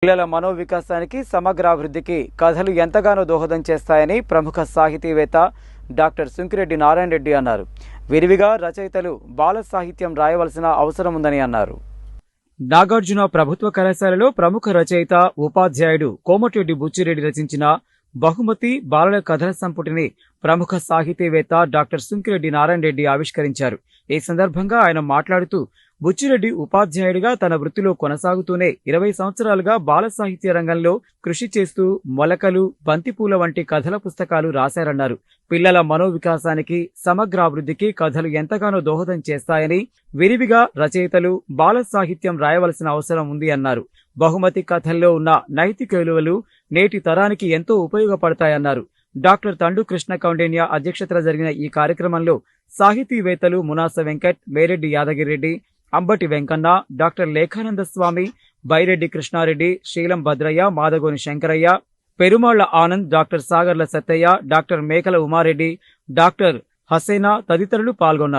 పిల్లల మనోవికాసానికి సమగ్రాభివృద్ధికి కథలు ఎంతగానో దోహదం చేస్తాయని ప్రముఖ సాహితీవేత్త డాక్టర్ సుంకిరెడ్డి నారాయణ రెడ్డి అన్నారు. విరివిగా రచయితలు బాల సాహిత్యం రాయవలసిన అవసరం ఉందని అన్నారు. నాగార్జున ప్రభుత్వ కళాశాలలో ప్రముఖ రచయిత ఉపాధ్యాయుడు కోమటిరెడ్డి బుచ్చిరెడ్డి రచించిన బహుమతి బాలల కథల సంపుటిని ప్రముఖ సాహితీవేత్త డాక్టర్ సుంకిరెడ్డి నారాయణ రెడ్డి ఆవిష్కరించారు. ఈ సందర్భంగా ఆయన మాట్లాడుతూ బుచ్చిరెడ్డి ఉపాధ్యాయుడిగా తన వృత్తిలో కొనసాగుతూనే 20 సంవత్సరాలుగా బాల సాహిత్య రంగంలో కృషి చేస్తూ మొలకలు, బంతిపూల వంటి కథల పుస్తకాలు రాశారన్నారు. పిల్లల మనోవికాసానికి సమగ్రాభివృద్ధికి కథలు ఎంతగానో దోహదం చేస్తాయని, విరివిగా రచయితలు బాల సాహిత్యం రాయవలసిన అవసరం ఉంది అన్నారు. బహుమతి కథల్లో ఉన్న నైతిక విలువలు నేటి తరానికి ఎంతో ఉపయోగపడతాయన్నారు. డాక్టర్ తండు కృష్ణ కౌండిన్య అధ్యక్షతన జరిగిన ఈ కార్యక్రమంలో సాహితీవేత్తలు మునాస వెంకట్, మేరెడ్డి యాదగిరెడ్డి, అంబటి వెంకన్న, డాక్టర్ లేఖానంద స్వామి, బైరెడ్డి కృష్ణారెడ్డి, శీలం భద్రయ్య, మాదగోని శంకరయ్య, పెరుమాళ్ల ఆనంద్, డాక్టర్ సాగర్ల సత్తయ్య, డాక్టర్ మేకల ఉమారెడ్డి, డాక్టర్ హసేనా తదితరులు పాల్గొన్నారు.